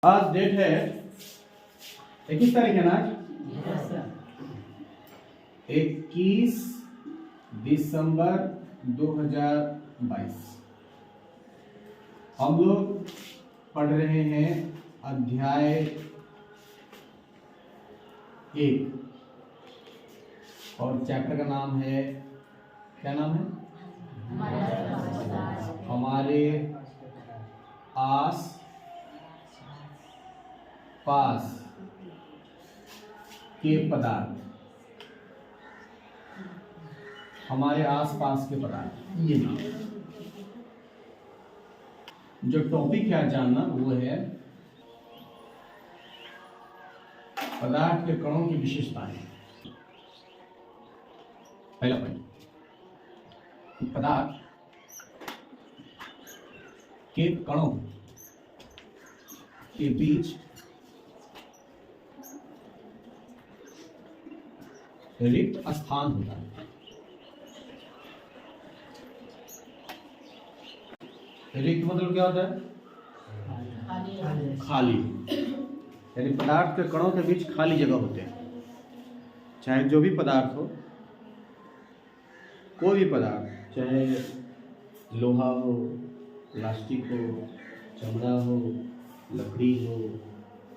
आज डेट है 21 तारीख है ना। 21 दिसंबर 2022। हम लोग पढ़ रहे हैं अध्याय 1 और चैप्टर का नाम है, क्या नाम है? हमारे आस पास के पदार्थ। हमारे आसपास के पदार्थ, ये नाम। जो टॉपिक है जानना वो है पदार्थ के कणों की विशेषताएं। पहला पॉइंट, पदार्थ के कणों के बीच रिक्त स्थान होता है। रिक्त मतलब क्या होता है? खाली। यानी पदार्थ के कणों के बीच खाली जगह होते हैं। चाहे जो भी पदार्थ हो, कोई भी पदार्थ, चाहे लोहा हो, प्लास्टिक हो, चमड़ा हो, लकड़ी हो,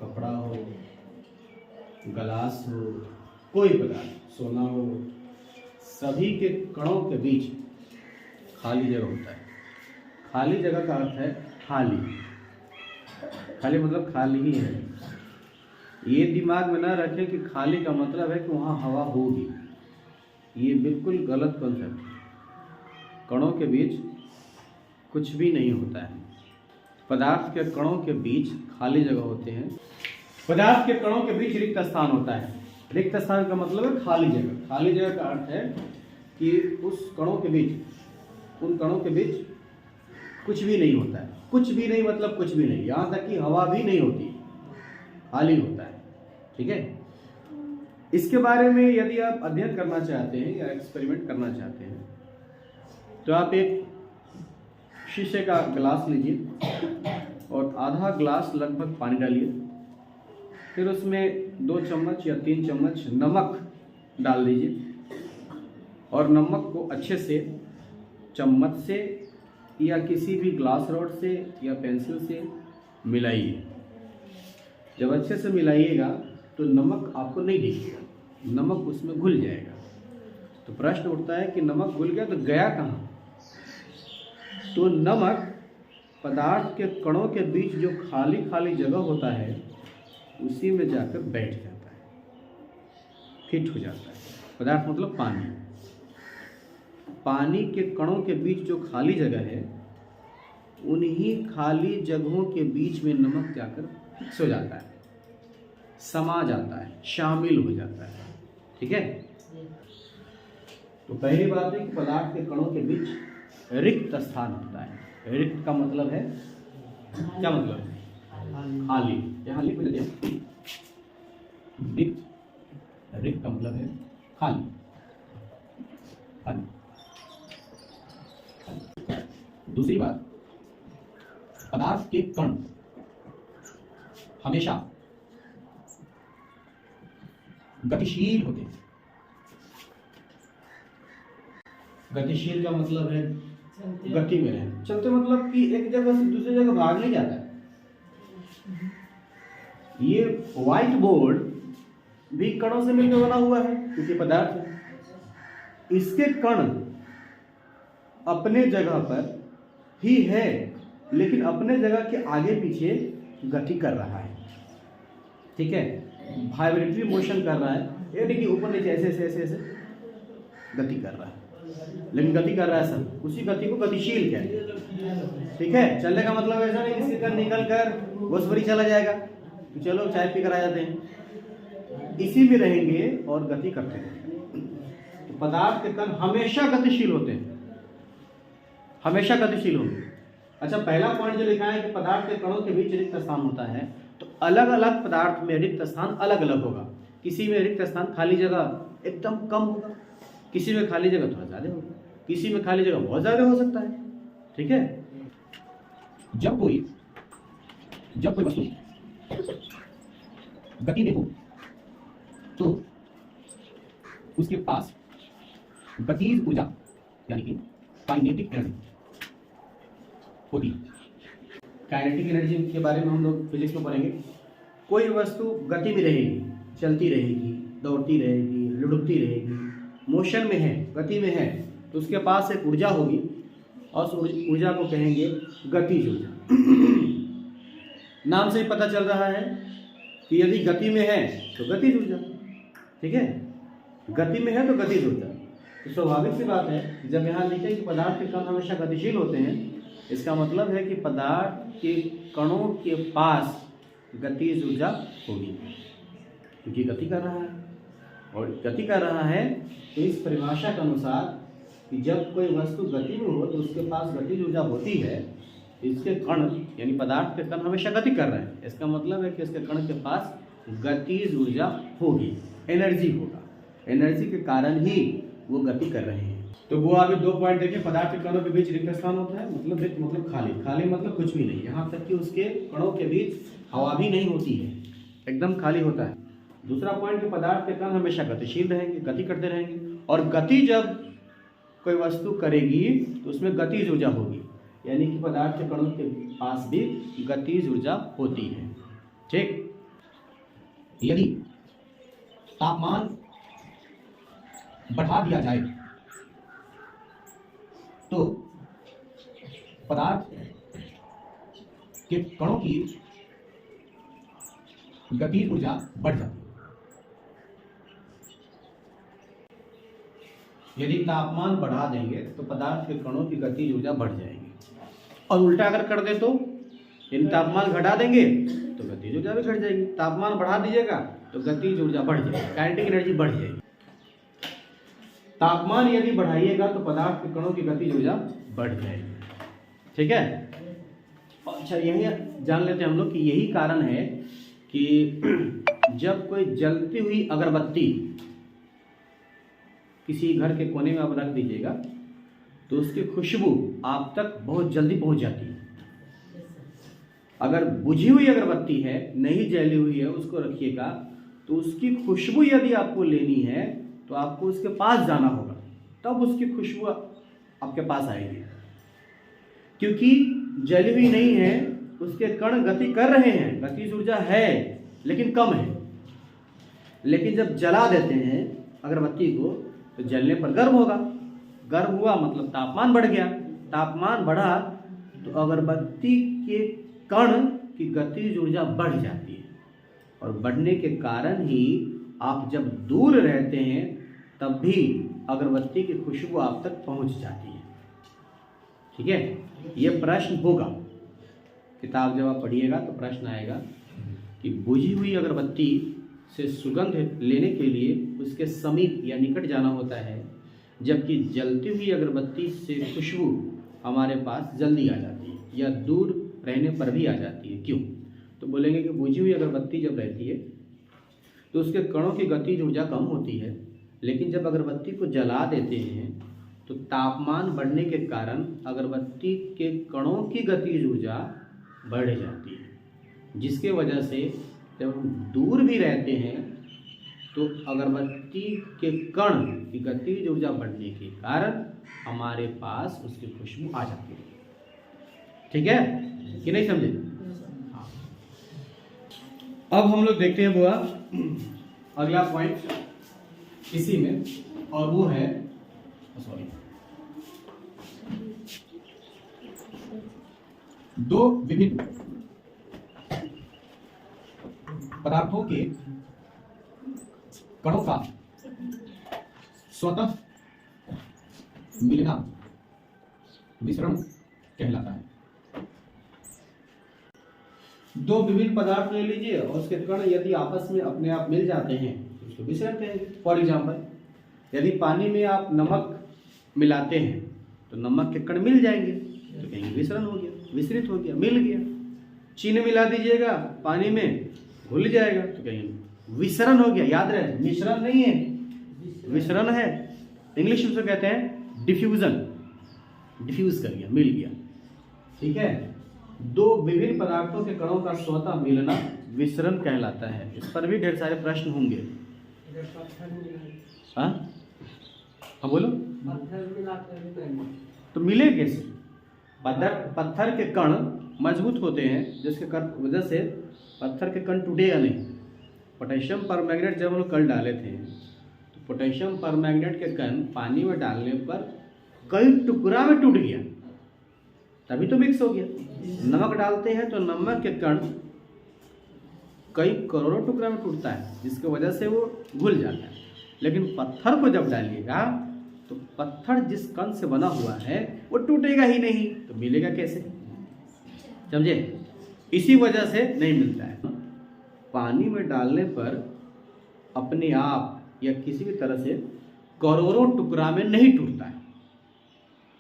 कपड़ा हो, गलास हो, कोई पदार्थ, सोना हो, सभी के कणों के बीच खाली जगह होता है। खाली जगह का अर्थ है खाली। खाली मतलब खाली ही है। ये दिमाग में ना रखें कि खाली का मतलब है कि वहाँ हवा होगी। ये बिल्कुल गलत कॉन्सेप्ट है। कणों के बीच कुछ भी नहीं होता है। पदार्थ के कणों के बीच खाली जगह होते हैं। पदार्थ के कणों के बीच रिक्त स्थान होता है। रिक्त स्थान का मतलब है खाली जगह। खाली जगह का अर्थ है कि उस कणों के बीच, उन कणों के बीच कुछ भी नहीं होता है। कुछ भी नहीं मतलब कुछ भी नहीं, यहाँ तक कि हवा भी नहीं होती, खाली होता है। ठीक है। इसके बारे में यदि आप अध्ययन करना चाहते हैं या एक्सपेरिमेंट करना चाहते हैं तो आप एक शीशे का गिलास लीजिए और आधा ग्लास लगभग पानी डालिए। फिर उसमें 2 चम्मच या 3 चम्मच नमक डाल दीजिए और नमक को अच्छे से चम्मच से या किसी भी ग्लास रॉड से या पेंसिल से मिलाइए। जब अच्छे से मिलाइएगा तो नमक आपको नहीं दिखेगा, नमक उसमें घुल जाएगा। तो प्रश्न उठता है कि नमक घुल गया तो गया कहाँ? तो नमक पदार्थ के कणों के बीच जो खाली खाली जगह होता है उसी में जाकर बैठ जाता है, फिट हो जाता है। पदार्थ मतलब पानी। पानी के कणों के बीच जो खाली जगह है, उन्हीं खाली जगहों के बीच में नमक जाकर फिक्स हो जाता है, समा जाता है, शामिल हो जाता है। ठीक है। तो पहली बात है कि पदार्थ के कणों के बीच रिक्त स्थान होता है। रिक्त का मतलब है, क्या मतलब है? खाली। यहाँ लिख देते हैं रिक्त। रिक्त का मतलब है खाली। खाली। दूसरी बात, पदार्थ के कण हमेशा गतिशील होते हैं। गतिशील का मतलब है गति में रहे। चलते मतलब कि एक जगह से दूसरी जगह भाग नहीं जाता है। ये व्हाइट बोर्ड भी कणों से मिलकर बना हुआ है क्योंकि पदार्थ है। इसके कण अपने जगह पर ही है लेकिन अपने जगह के आगे पीछे गति कर रहा है। ठीक है। वाइब्रेटरी मोशन कर रहा है, ये देखिए ऊपर नीचे ऐसे ऐसे ऐसे ऐसे गति कर रहा है, लेकिन गति कर रहा है सब। उसी गति को गतिशील कहते हैं। ठीक है। चलने का मतलब ऐसा नहीं किसी का निकल कर घोसवरी चला जाएगा तो चलो चाय पी कर आ जाते हैं। इसी में रहेंगे और गति करते रहेंगे। तो पदार्थ के कण हमेशा गतिशील होते हैं, हमेशा गतिशील होंगे। अच्छा, पहला पॉइंट जो लिखा है कि पदार्थ के कणों के बीच रिक्त स्थान होता है, तो अलग अलग पदार्थ में रिक्त स्थान अलग अलग होगा। किसी में रिक्त स्थान, खाली जगह एकदम कम होगा, किसी में खाली जगह थोड़ा ज़्यादा होगा, किसी में खाली जगह बहुत ज़्यादा हो सकता है। ठीक है। जब कोई वस्तु गति में हो तो उसके पास गतिज ऊर्जा यानी कि काइनेटिक एनर्जी होती है। काइनेटिक एनर्जी के बारे में हम लोग फिजिक्स में पढ़ेंगे। कोई वस्तु गति में रहेगी, चलती रहेगी, दौड़ती रहेगी, लुढ़कती रहेगी, मोशन में है, गति में है, तो उसके पास एक ऊर्जा होगी और उस ऊर्जा को कहेंगे गतिज ऊर्जा। नाम से ही पता चल रहा है कि यदि गति में है तो गतिज ऊर्जा, ठीक है, गति में है तो गतिज ऊर्जा। तो स्वाभाविक सी बात है, जब यहाँ लिखे कि पदार्थ के कण हमेशा गतिशील होते हैं, इसका मतलब है कि पदार्थ के कणों के पास गतिज ऊर्जा होगी, क्योंकि गति कर रहा है। और गति कर रहा है तो इस परिभाषा के अनुसार कि जब कोई वस्तु गति में हो तो उसके पास गतिज ऊर्जा होती है। इसके कण यानी पदार्थ के कण हमेशा गति कर रहे हैं, इसका मतलब है कि इसके कण के पास गतिज ऊर्जा होगी, एनर्जी होगा, एनर्जी के कारण ही वो गति कर रहे हैं। तो वो अभी 2 पॉइंट देखें। पदार्थ के कणों के बीच रिक्त स्थान होता है, मतलब खाली, खाली मतलब कुछ भी नहीं, यहाँ तक कि उसके कणों के बीच हवा भी नहीं होती है, एकदम खाली होता है। दूसरा पॉइंट कि पदार्थ के कण हमेशा गतिशील रहेंगे, गति करते रहेंगे, और गति जब कोई वस्तु करेगी तो उसमें गतिज ऊर्जा होगी, यानी कि पदार्थ के कणों के पास भी गतिज ऊर्जा होती है, ठीक। यदि तापमान बढ़ा दिया जाए तो पदार्थ के कणों की गतिज ऊर्जा बढ़ जाती है। यदि तापमान बढ़ा देंगे तो पदार्थ के कणों की गतिज ऊर्जा बढ़ जाएगी, और उल्टा अगर कर दे तो यदि तापमान घटा देंगे तो गतिज ऊर्जा भी घट जाएगी। तापमान बढ़ा दीजिएगा तो गतिज ऊर्जा बढ़ जाएगी, काइनेटिक एनर्जी बढ़ जाएगी। तापमान यदि बढ़ाइएगा तो पदार्थ के कणों की गतिज ऊर्जा बढ़ जाएगी, ठीक है। अच्छा, यही जान लेते हैं हम लोग कि यही कारण है कि जब कोई जलती हुई अगरबत्ती किसी घर के कोने में आप रख दीजिएगा तो उसकी खुशबू आप तक बहुत जल्दी पहुंच जाती है। अगर बुझी हुई अगरबत्ती है, नहीं जली हुई है, उसको रखिएगा तो उसकी खुशबू यदि आपको लेनी है तो आपको उसके पास जाना होगा, तब उसकी खुशबू आपके पास आएगी। क्योंकि जली हुई नहीं है, उसके कण गति कर रहे हैं, गतिज ऊर्जा है लेकिन कम है। लेकिन जब जला देते हैं अगरबत्ती को तो जलने पर गर्म होगा, गर्म हुआ मतलब तापमान बढ़ गया, तापमान बढ़ा तो अगरबत्ती के कण की गतिज ऊर्जा बढ़ जाती है, और बढ़ने के कारण ही आप जब दूर रहते हैं तब भी अगरबत्ती की खुशबू आप तक पहुंच जाती है, ठीक है। ये प्रश्न होगा, किताब जब आप पढ़िएगा तो प्रश्न आएगा कि बुझी हुई अगरबत्ती से सुगंध लेने के लिए उसके समीप या निकट जाना होता है, जबकि जलती हुई अगरबत्ती से खुशबू हमारे पास जल्दी आ जाती है या दूर रहने पर भी आ जाती है। क्यों? तो बोलेंगे कि बुझी हुई अगरबत्ती जब रहती है तो उसके कणों की गतिज ऊर्जा कम होती है, लेकिन जब अगरबत्ती को जला देते हैं तो तापमान बढ़ने के कारण अगरबत्ती के कणों की गतिज ऊर्जा बढ़ जाती है, जिसके वजह से जब हम दूर भी रहते हैं तो अगरबत्ती के कण की गतिज ऊर्जा बढ़ने के कारण हमारे पास उसकी खुशबू आ जाती है, ठीक है कि नहीं समझे? हाँ। अब हम लोग देखते हैं बुआ अगला पॉइंट इसी में, और वो है सॉरी दो विभिन्न पदार्थों के कणों का स्वतः मिलना विसरण कहलाता है। दो विभिन्न पदार्थ ले लीजिए और उसके कण यदि आपस में अपने आप मिल जाते हैं तो उसको विसरण कहेंगे। फॉर एग्जाम्पल, यदि पानी में आप नमक मिलाते हैं तो नमक के कण मिल जाएंगे तो कहेंगे विसरण हो गया, विसरित हो गया, मिल गया। चीनी मिला दीजिएगा पानी में, घुल जाएगा तो कहेंगे विसरण हो गया। याद रहे, मिश्रण नहीं है, विसरण है। इंग्लिश में कहते हैं डिफ्यूजन, डिफ्यूज कर गया, मिल गया, ठीक है। दो विभिन्न पदार्थों के कणों का स्वतः मिलना विसरण कहलाता है। इस पर भी ढेर सारे प्रश्न होंगे। हाँ हाँ बोलो। तो मिले कैसे? पत्थर के कण मजबूत होते हैं, जिसके वजह से पत्थर के कण टूटेगा नहीं। पोटेशियम परमैंगनेट जब हम लोग कल डाले थे, तो पोटेशियम परमैंगनेट के कण पानी में डालने पर कई टुकड़ा में टूट गया, तभी तो मिक्स हो गया। नमक डालते हैं तो नमक के कण कई करोड़ों टुकड़ा में टूटता है, जिसकी वजह से वो घुल जाता है। लेकिन पत्थर को जब डालिएगा तो पत्थर जिस कण से बना हुआ है वो टूटेगा ही नहीं, तो मिलेगा कैसे? समझे? इसी वजह से नहीं मिलता है। पानी में डालने पर अपने आप या किसी भी तरह से करोड़ों टुकड़ा में नहीं टूटता है,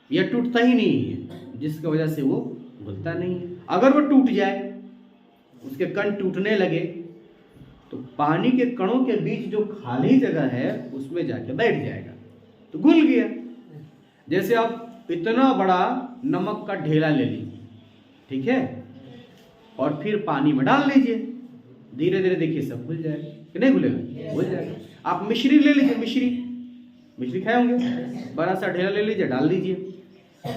यह टूटता ही नहीं है, जिसकी वजह से वो घुलता नहीं है। अगर वो टूट जाए, उसके कण टूटने लगे, तो पानी के कणों के बीच जो खाली जगह है उसमें जाके बैठ जाएगा, तो घुल गया। जैसे आप इतना बड़ा नमक का ढेला ले लीजिए, ठीक है, और फिर पानी में डाल लीजिए, धीरे धीरे देखिए सब घुल जाएगा कि नहीं घुलेगा? घुल जाएगा। आप मिश्री ले लीजिए, मिश्री खाए होंगे, बड़ा सा ढेला ले लीजिए, डाल दीजिए,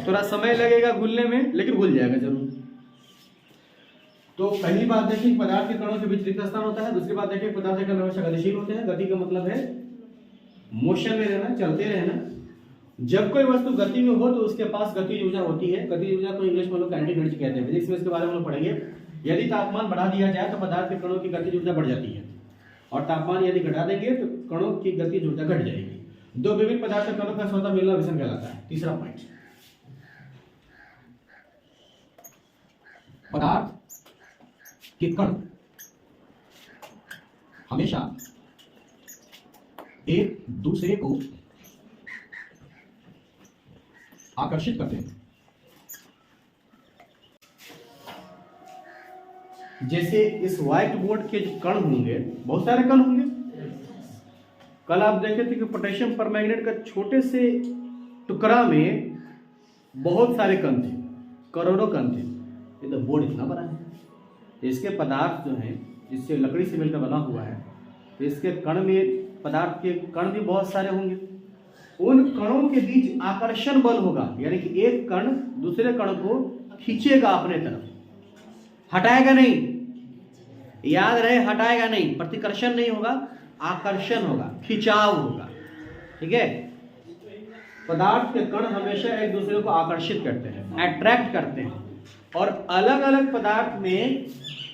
थोड़ा समय लगेगा घुलने में, लेकिन घुल जाएगा जरूर। तो पहली बात देखिए, पदार्थ के कणों के बीच रिक्त स्थान होता है। दूसरी बात देखिए, पदार्थ के कण हमेशा गतिशील होते हैं। गति का मतलब है मोशन में रहना, चलते रहना। जब कोई वस्तु गति में हो तो उसके पास गतिज ऊर्जा होती है। गतिज ऊर्जा को इंग्लिश में लोग काइनेटिक एनर्जी कहते हैं। फिजिक्स में इसके बारे में हम लोग पढ़ेंगे। यदि तापमान बढ़ा दिया जाए तो पदार्थ के कणों की गतिज ऊर्जा बढ़ जाती है, और तापमान यदि घटा देंगे तो कणों की गतिज ऊर्जा घट जाएगी। दो विविध पदार्थ के कणों का स्वतः मिलना विषम कहलाता है। तीसरा पॉइंट, पदार्थ के कण हमेशा एक दूसरे को आकर्षित करते हैं। जैसे इस व्हाइट बोर्ड के जो कण होंगे, बहुत सारे कण होंगे। कल आप देखे थे कि पोटेशियम परमैंगनेट का छोटे से टुकड़ा में बहुत सारे कण थे, करोड़ों कण थे। ये तो बोर्ड इतना बड़ा है। इसके पदार्थ जो हैं, जिससे लकड़ी से मिलकर बना हुआ है, तो इसके कण में पदार्थ के कण भी बहुत सारे होंगे। उन कणों के बीच आकर्षण बल होगा, यानी कि एक कण दूसरे कण को खींचेगा अपने तरफ, हटाएगा नहीं। याद रहे, हटाएगा नहीं, प्रतिकर्षण नहीं होगा, आकर्षण होगा, खिंचाव होगा। ठीक है? पदार्थ के कण हमेशा एक दूसरे को आकर्षित करते हैं, अट्रैक्ट करते हैं। और अलग अलग पदार्थ में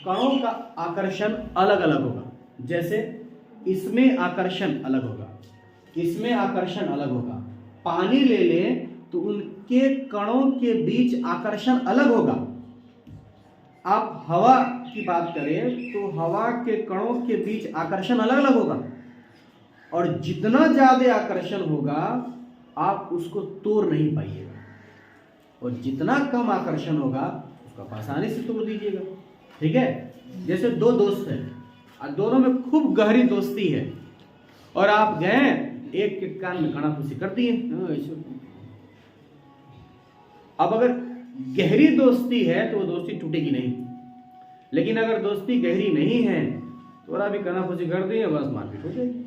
कणों का आकर्षण अलग अलग होगा। जैसे इसमें आकर्षण अलग होगा, इसमें आकर्षण अलग होगा। पानी ले लें तो उनके कणों के बीच आकर्षण अलग होगा। आप हवा की बात करें तो हवा के कणों के बीच आकर्षण अलग अलग होगा, और जितना ज्यादा आकर्षण होगा आप उसको तोड़ नहीं पाइएगा, और जितना कम आकर्षण होगा उसको आप आसानी से तोड़ दीजिएगा। ठीक है? जैसे दो दोस्त हैं और दोनों में खूब गहरी दोस्ती है, और आप गए एक के कान में कनाफूसी कर दिए। अब अगर गहरी दोस्ती है तो वो दोस्ती टूटेगी नहीं, लेकिन अगर दोस्ती गहरी नहीं है तो और अभी कनाफूसी कर दिए, बस मारपीट हो जाएगी,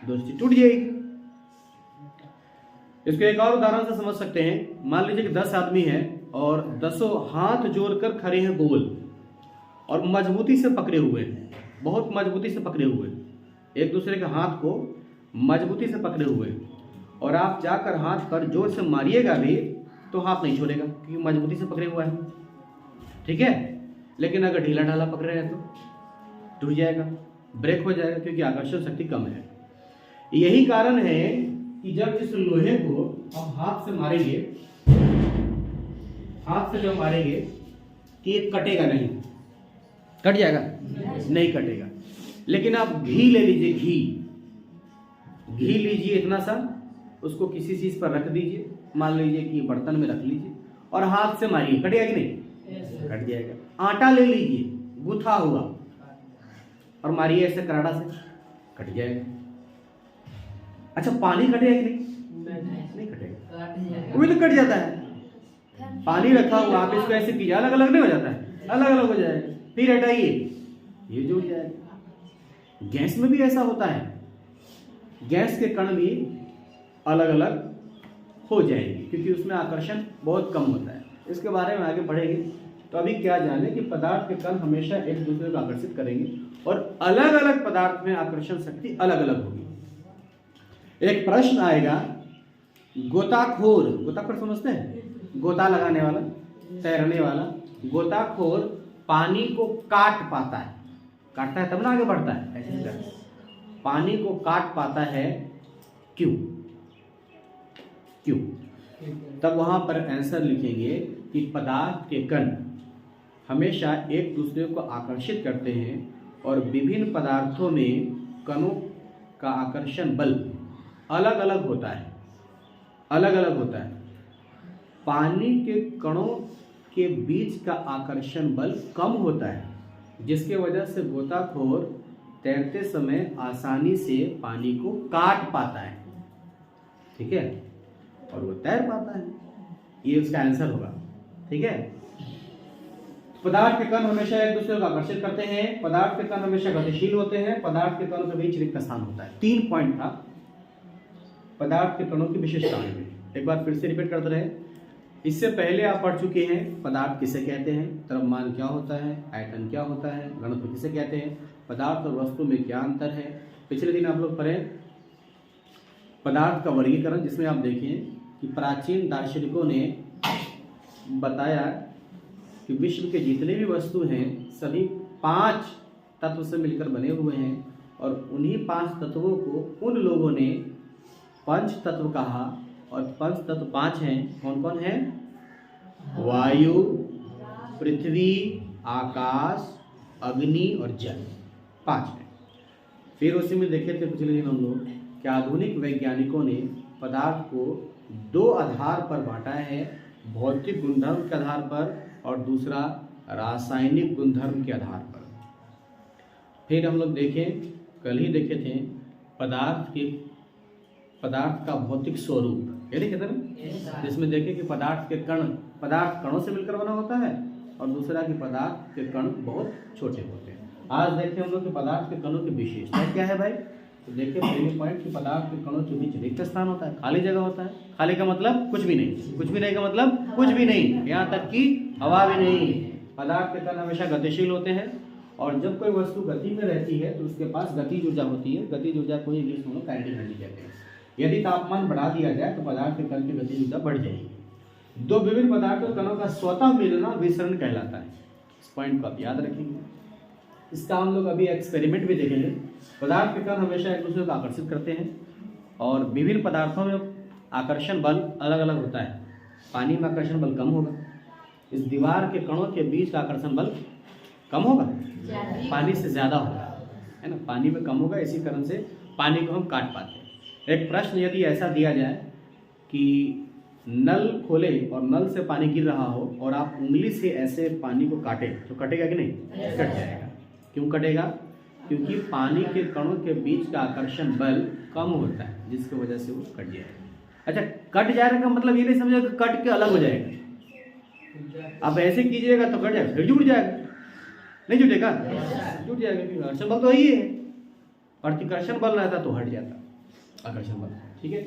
दोस्ती टूट जाएगी। इसको एक और उदाहरण से समझ सकते हैं। मान लीजिए कि 10 आदमी हैं और 10 हाथ जोड़कर खड़े हैं गोल, और मजबूती से पकड़े हुए हैं, बहुत मजबूती से पकड़े हुए, एक दूसरे के हाथ को मजबूती से पकड़े हुए, और आप जाकर हाथ पर जोर से मारिएगा भी तो हाथ नहीं छोड़ेगा, क्योंकि मजबूती से पकड़े हुआ है। ठीक है? लेकिन अगर ढीला ढाला पकड़े रहे तो टूट जाएगा, ब्रेक हो जाएगा, क्योंकि आकर्षण शक्ति कम है। यही कारण है कि जब इस लोहे को हम हाथ से मारेंगे, हाथ से जब मारेंगे कि ये कटेगा नहीं, कट जाएगा? नहीं कटेगा। लेकिन आप घी ले लीजिए, घी लीजिए इतना सा, उसको किसी चीज पर रख दीजिए, मान लीजिए कि बर्तन में रख लीजिए, और हाथ से मारिए, कटेगा कि नहीं? कट जाएगा। आटा ले लीजिए गुथा हुआ और मारिए ऐसे कराड़ा से, कट जाएगा। अच्छा, पानी कटेगा कि नहीं कटेगा, वो तो कट जाता है। पानी रखा हुआ आप इसको ऐसे कीजिए, अलग अलग नहीं हो जाता है, अलग अलग हो जाएगा। फिर हटाइए, ये जुड़ जाएगा। गैस में भी ऐसा होता है, गैस के कण भी अलग अलग हो जाएंगे क्योंकि उसमें आकर्षण बहुत कम होता है। इसके बारे में आगे बढ़ेंगे। तो अभी क्या जाने कि पदार्थ के कण हमेशा एक दूसरे को आकर्षित करेंगे और अलग अलग पदार्थ में आकर्षण शक्ति अलग अलग होगी। एक प्रश्न आएगा, गोताखोर, गोताखोर समझते हैं, गोता लगाने वाला, तैरने वाला, गोताखोर पानी को काट पाता है, काटता है तब ना आगे बढ़ता है, ऐसे करके पानी को काट पाता है, क्यों? क्यों? तब वहां पर आंसर लिखेंगे कि पदार्थ के कण हमेशा एक दूसरे को आकर्षित करते हैं और विभिन्न पदार्थों में कणों का आकर्षण बल अलग अलग होता है, अलग अलग होता है। पानी के कणों के बीच का आकर्षण बल कम होता है, जिसके वजह से गोताखोर तैरते समय आसानी से पानी को काट पाता है, ठीक है, और वो तैर पाता है। ये उसका आंसर होगा, ठीक है। पदार्थ के कण हमेशा एक दूसरे को आकर्षित करते हैं, पदार्थ के कण हमेशा गतिशील होते हैं, पदार्थ के कणों के बीच रिक्त स्थान होता है। 3 पॉइंट था पदार्थ के कणों की विशेषताएं में। एक बार फिर से रिपीट करते रहे। इससे पहले आप पढ़ चुके हैं पदार्थ किसे कहते हैं, द्रव्यमान क्या होता है, आयतन क्या होता है, घनत्व किसे कहते हैं, पदार्थ और वस्तु में क्या अंतर है। पिछले दिन आप लोग पढ़े पदार्थ का वर्गीकरण, जिसमें आप देखें कि प्राचीन दार्शनिकों ने बताया कि विश्व के जितने भी वस्तु हैं सभी 5 तत्व से मिलकर बने हुए हैं और उन्हीं 5 तत्वों को उन लोगों ने पंच तत्व कहा और पंच तत्व 5 हैं। कौन कौन है? वायु, पृथ्वी, आकाश, अग्नि और जल, 5 हैं। फिर उसी में देखे थे पिछले दिन हम लोग कि आधुनिक वैज्ञानिकों ने पदार्थ को 2 आधार पर बांटा है, भौतिक गुणधर्म के आधार पर और दूसरा रासायनिक गुणधर्म के आधार पर। फिर हम लोग देखें, कल ही देखे थे पदार्थ का भौतिक स्वरूप, ये देखे थे ना, जिसमें देखे कि पदार्थ कणों से मिलकर बना होता है और दूसरा कि पदार्थ के कण बहुत छोटे होते हैं। आज देखते हैं हम लोग कि पदार्थ के कणों की विशेषता क्या है भाई। तो देखिए पहले पॉइंट कि पदार्थ के कणों के बीच रिक्त स्थान होता है, खाली जगह होता है। खाली का मतलब कुछ भी नहीं, कुछ भी नहीं का मतलब कुछ भी नहीं, यहाँ तक कि हवा भी नहीं। पदार्थ के कण हमेशा गतिशील होते हैं और जब कोई वस्तु गति में रहती है तो उसके पास गतिज ऊर्जा होती है। गतिज ऊर्जा को इंग्लिश में काइनेटिक एनर्जी कहते हैं। यदि तापमान बढ़ा दिया जाए तो पदार्थ के कण की गतिज ऊर्जा बढ़ जाएगी। 2 विभिन्न पदार्थों के कणों का स्वतः मिलना विसरण कहलाता है। इस पॉइंट को आप याद रखेंगे। इसका हम लोग अभी एक्सपेरिमेंट भी देखेंगे। पदार्थ के कण हमेशा एक दूसरे को आकर्षित करते हैं और विभिन्न पदार्थों में आकर्षण बल अलग अलग होता है। पानी में आकर्षण बल कम होगा, इस दीवार के कणों के बीच का आकर्षण बल कम होगा, पानी से ज़्यादा होगा, है ना, पानी में कम होगा। इसी कारण से पानी को हम काट पाते हैं। एक प्रश्न यदि ऐसा दिया जाए कि नल खोले और नल से पानी गिर रहा हो और आप उंगली से ऐसे पानी को काटे तो कटेगा कि नहीं? कट जाएगा। क्यों कटेगा? क्योंकि पानी के कणों के बीच का आकर्षण बल कम होता है, जिसकी वजह से वो कट जाएगा। अच्छा, कट जाने का मतलब ये नहीं समझो कि कट के अलग हो जाएगा। आप ऐसे कीजिएगा तो कट जाएगा, फिर जुड़ जाएगा, नहीं जुटेगा, जुट जाएगा। क्योंकि आकर्षण बल तो वही है, प्रतिकर्षण बल रहता तो हट जाता आकर्षण बल, ठीक है।